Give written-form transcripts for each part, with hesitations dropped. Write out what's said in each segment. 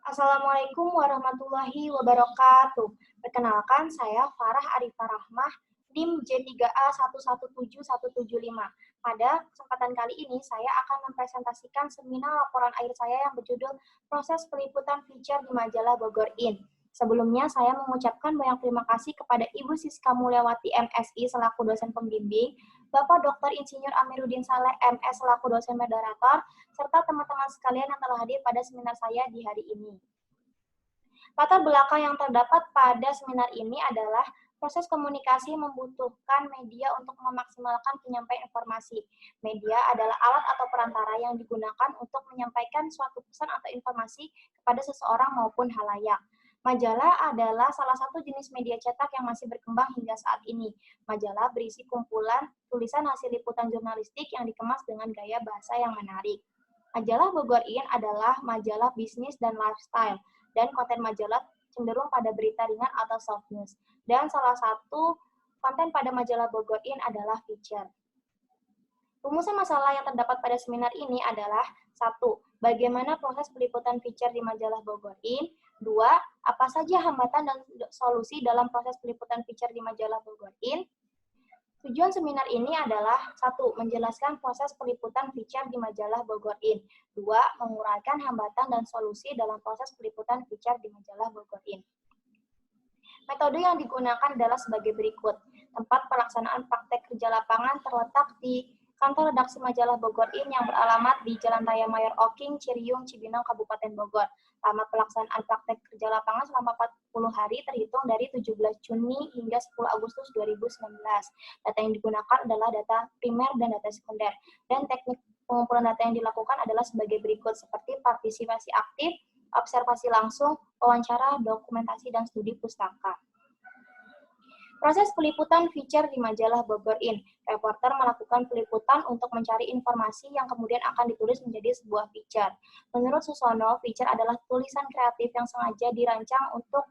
Assalamualaikum warahmatullahi wabarakatuh. Perkenalkan, saya Farah Arifah Rahmah, NIM J3A117175. Pada kesempatan kali ini, saya akan mempresentasikan seminar laporan akhir saya yang berjudul Proses Peliputan Feature di Majalah Bogor In. Sebelumnya, saya mengucapkan banyak terima kasih kepada Ibu Siska Mulyawati MSI selaku dosen pembimbing, Bapak Dr. Insinyur Amiruddin Saleh MS selaku dosen moderator, serta teman-teman sekalian yang telah hadir pada seminar saya di hari ini. Latar belakang yang terdapat pada seminar ini adalah proses komunikasi membutuhkan media untuk memaksimalkan penyampaian informasi. Media adalah alat atau perantara yang digunakan untuk menyampaikan suatu pesan atau informasi kepada seseorang maupun halayak. Majalah adalah salah satu jenis media cetak yang masih berkembang hingga saat ini. Majalah berisi kumpulan tulisan hasil liputan jurnalistik yang dikemas dengan gaya bahasa yang menarik. Majalah Bogor In adalah majalah bisnis dan lifestyle, dan konten majalah cenderung pada berita ringan atau soft news. Dan salah satu konten pada majalah Bogor In adalah feature. Rumusan masalah yang terdapat pada seminar ini adalah 1. Bagaimana proses peliputan feature di majalah Bogor In? 2. Apa saja hambatan dan solusi dalam proses peliputan feature di majalah Bogor In? Tujuan seminar ini adalah 1. Menjelaskan proses peliputan feature di majalah Bogor In. 2. Menguraikan hambatan dan solusi dalam proses peliputan feature di majalah Bogor In. Metode yang digunakan adalah sebagai berikut. Tempat pelaksanaan praktek kerja lapangan terletak di kantor redaksi majalah Bogor In yang beralamat di Jalan Raya Mayor Oking, Ciriung, Cibinong, Kabupaten Bogor. Lama pelaksanaan praktek kerja lapangan selama 40 hari terhitung dari 17 Juni hingga 10 Agustus 2019. Data yang digunakan adalah data primer dan data sekunder. Dan teknik pengumpulan data yang dilakukan adalah sebagai berikut, seperti partisipasi aktif, observasi langsung, wawancara, dokumentasi, dan studi pustaka. Proses peliputan feature di majalah Bogor In. Reporter melakukan peliputan untuk mencari informasi yang kemudian akan ditulis menjadi sebuah feature. Menurut Susono, feature adalah tulisan kreatif yang sengaja dirancang untuk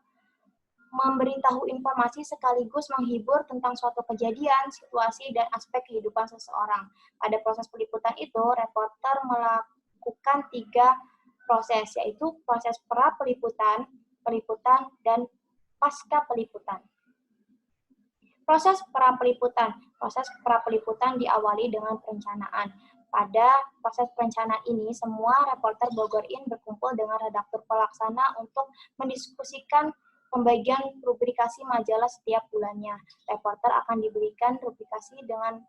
memberitahu informasi sekaligus menghibur tentang suatu kejadian, situasi, dan aspek kehidupan seseorang. Pada proses peliputan itu, reporter melakukan 3 proses, yaitu proses pra-peliputan, peliputan, dan pasca-peliputan. Proses pra-peliputan. Proses pra-peliputan diawali dengan perencanaan. Pada proses perencanaan ini, semua reporter Bogor In berkumpul dengan redaktur pelaksana untuk mendiskusikan pembagian rubrikasi majalah setiap bulannya. Reporter akan diberikan rubrikasi dengan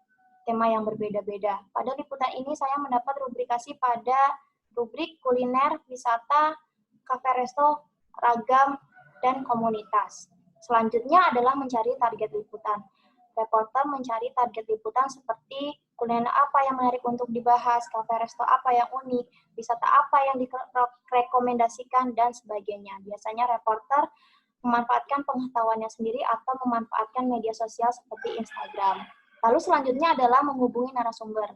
tema yang berbeda-beda. Pada liputan ini, saya mendapat rubrikasi pada rubrik kuliner, wisata, kafe resto, ragam, dan komunitas. Selanjutnya adalah mencari target liputan. Reporter mencari target liputan seperti kuliner apa yang menarik untuk dibahas, kafe resto apa yang unik, wisata apa yang direkomendasikan, dan sebagainya. Biasanya reporter memanfaatkan pengetahuannya sendiri atau memanfaatkan media sosial seperti Instagram. Lalu selanjutnya adalah menghubungi narasumber.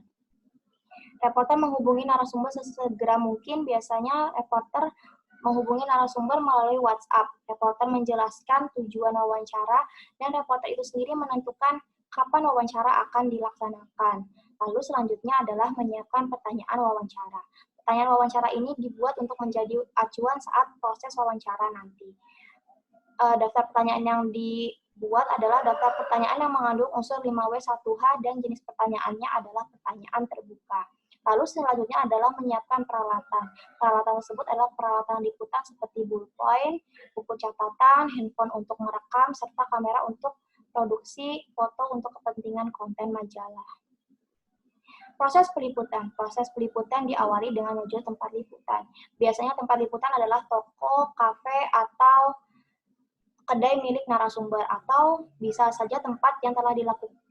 Reporter menghubungi narasumber sesegera mungkin. Biasanya reporter menghubungi narasumber melalui WhatsApp. Reporter menjelaskan tujuan wawancara, dan reporter itu sendiri menentukan kapan wawancara akan dilaksanakan. Lalu selanjutnya adalah menyiapkan pertanyaan wawancara. Pertanyaan wawancara ini dibuat untuk menjadi acuan saat proses wawancara nanti. Daftar pertanyaan yang dibuat adalah daftar pertanyaan yang mengandung unsur 5W1H dan jenis pertanyaannya adalah pertanyaan terbuka. Lalu selanjutnya adalah menyiapkan peralatan. Peralatan tersebut adalah peralatan liputan seperti bullpoint, buku catatan, handphone untuk merekam, serta kamera untuk produksi foto untuk kepentingan konten majalah. Proses peliputan. Proses peliputan diawali dengan menuju tempat liputan. Biasanya tempat liputan adalah toko, kafe, atau kedai milik narasumber, atau bisa saja tempat yang telah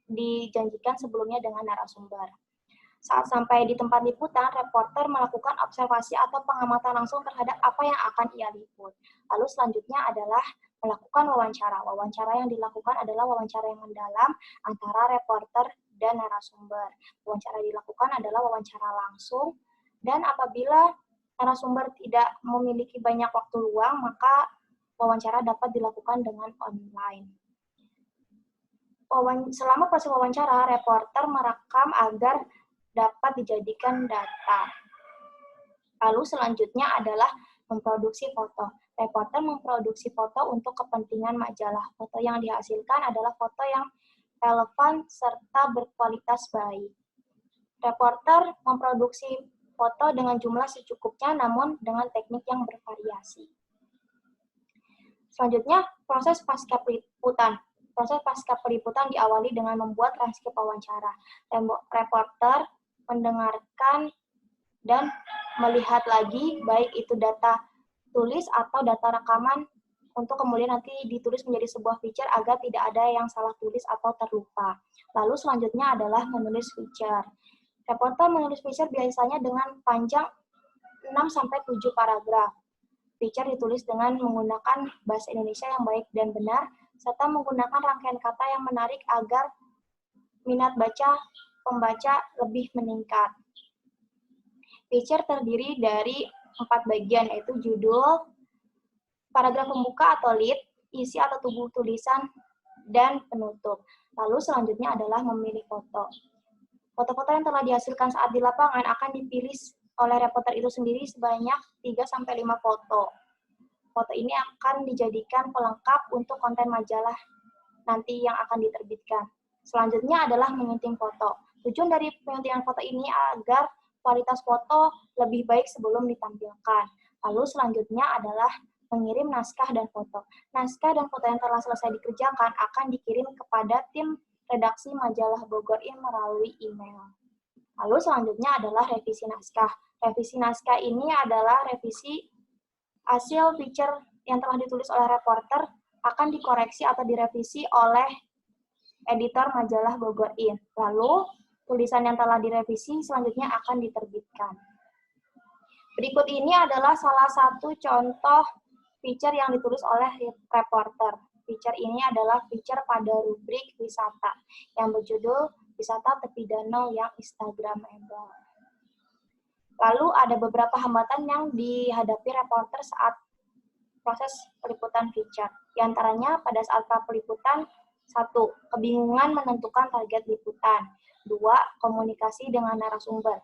dijanjikan sebelumnya dengan narasumber. Saat sampai di tempat liputan, reporter melakukan observasi atau pengamatan langsung terhadap apa yang akan ia liput. Lalu selanjutnya adalah melakukan wawancara. Wawancara yang dilakukan adalah wawancara yang mendalam antara reporter dan narasumber. Wawancara yang dilakukan adalah wawancara langsung, dan apabila narasumber tidak memiliki banyak waktu luang, maka wawancara dapat dilakukan dengan online. Selama proses wawancara, reporter merekam agar dapat dijadikan data. Lalu selanjutnya adalah Memproduksi foto. Reporter memproduksi foto untuk kepentingan majalah. Foto yang dihasilkan adalah foto yang relevan serta berkualitas baik. Reporter memproduksi foto dengan jumlah secukupnya namun dengan teknik yang bervariasi. Selanjutnya, proses pasca peliputan. Proses pasca peliputan diawali dengan membuat transkrip wawancara. Reporter mendengarkan dan melihat lagi baik itu data tulis atau data rekaman untuk kemudian nanti ditulis menjadi sebuah feature agar tidak ada yang salah tulis atau terlupa. Lalu selanjutnya adalah menulis feature. Reporter menulis feature biasanya dengan panjang 6-7 paragraf. Feature ditulis dengan menggunakan bahasa Indonesia yang baik dan benar, serta menggunakan rangkaian kata yang menarik agar minat pembaca lebih meningkat. Feature terdiri dari 4 bagian, yaitu judul, paragraf pembuka atau lead, isi atau tubuh tulisan, dan penutup. Lalu selanjutnya adalah memilih foto. Foto-foto yang telah dihasilkan saat di lapangan akan dipilih oleh reporter itu sendiri sebanyak 3-5 foto. Foto ini akan dijadikan pelengkap untuk konten majalah nanti yang akan diterbitkan. Selanjutnya adalah mengunting foto. Tujuan dari penguntingan foto ini agar kualitas foto lebih baik sebelum ditampilkan. Lalu selanjutnya adalah mengirim naskah dan foto. Naskah dan foto yang telah selesai dikerjakan akan dikirim kepada tim redaksi majalah Bogor In melalui email. Lalu selanjutnya adalah revisi naskah. Revisi naskah ini adalah revisi hasil feature yang telah ditulis oleh reporter akan dikoreksi atau direvisi oleh editor majalah Bogor In. Lalu, tulisan yang telah direvisi selanjutnya akan diterbitkan. Berikut ini adalah salah satu contoh feature yang ditulis oleh reporter. Feature ini adalah feature pada rubrik wisata yang berjudul Wisata Tepi Danau yang Instagramable. Lalu ada beberapa hambatan yang dihadapi reporter saat proses peliputan feature. Di antaranya pada saat pra-peliputan, 1. Kebingungan menentukan target liputan. 2. Komunikasi dengan narasumber.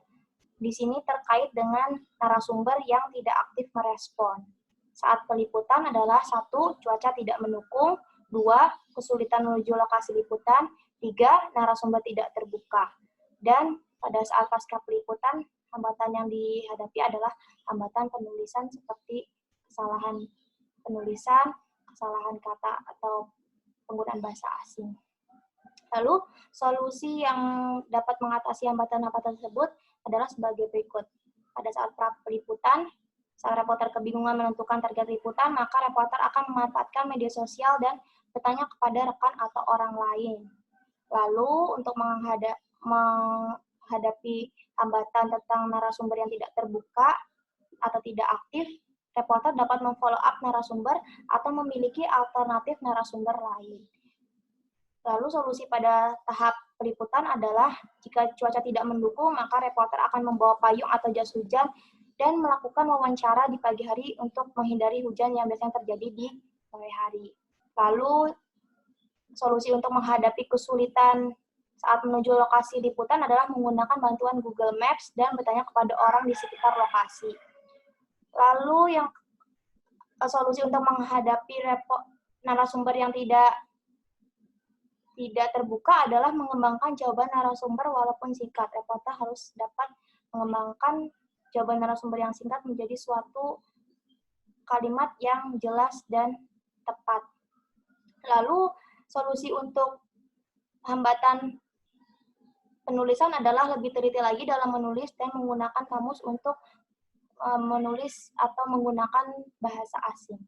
Di sini terkait dengan narasumber yang tidak aktif merespon. Saat peliputan adalah 1. Cuaca tidak mendukung. 2. Kesulitan menuju lokasi liputan. 3. Narasumber tidak terbuka. Dan pada saat pasca peliputan, hambatan yang dihadapi adalah hambatan penulisan seperti kesalahan penulisan, kesalahan kata, atau penggunaan bahasa asing. Lalu, solusi yang dapat mengatasi hambatan-hambatan tersebut adalah sebagai berikut. Pada saat peliputan, saat reporter kebingungan menentukan target liputan, maka reporter akan memanfaatkan media sosial dan bertanya kepada rekan atau orang lain. Lalu, untuk menghadapi hambatan tentang narasumber yang tidak terbuka atau tidak aktif, reporter dapat memfollow up narasumber atau memiliki alternatif narasumber lain. Lalu solusi pada tahap peliputan adalah jika cuaca tidak mendukung, maka reporter akan membawa payung atau jas hujan dan melakukan wawancara di pagi hari untuk menghindari hujan yang biasanya terjadi di sore hari. Lalu solusi untuk menghadapi kesulitan saat menuju lokasi liputan adalah menggunakan bantuan Google Maps dan bertanya kepada orang di sekitar lokasi. Lalu yang solusi untuk menghadapi narasumber yang tidak terbuka adalah mengembangkan jawaban narasumber walaupun singkat. Reporter harus dapat mengembangkan jawaban narasumber yang singkat menjadi suatu kalimat yang jelas dan tepat. Lalu solusi untuk hambatan penulisan adalah lebih teliti lagi dalam menulis dan menggunakan kamus untuk menulis atau menggunakan bahasa asing.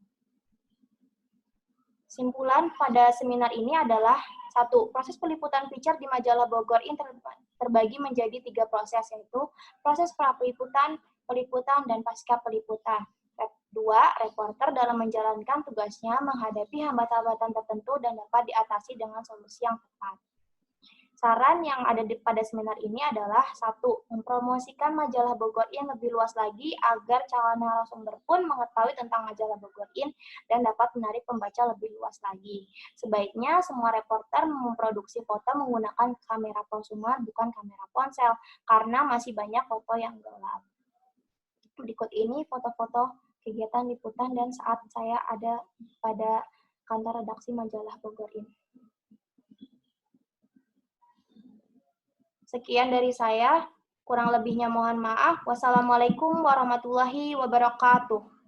Simpulan pada seminar ini adalah 1. Proses peliputan feature di majalah Bogor In terbagi menjadi 3 proses, yaitu proses pra-peliputan, peliputan, dan pasca peliputan. 2. Reporter dalam menjalankan tugasnya menghadapi hambatan-hambatan tertentu dan dapat diatasi dengan solusi yang tepat. Saran yang ada pada seminar ini adalah 1. Mempromosikan majalah Bogor In lebih luas lagi agar calon narasumber pun mengetahui tentang majalah Bogor In dan dapat menarik pembaca lebih luas lagi. Sebaiknya semua reporter memproduksi foto menggunakan kamera prosumer bukan kamera ponsel karena masih banyak foto yang gelap. Berikut ini foto-foto kegiatan liputan dan saat saya ada pada kantor redaksi majalah Bogor ini. Sekian dari saya, kurang lebihnya mohon maaf. Wassalamualaikum warahmatullahi wabarakatuh.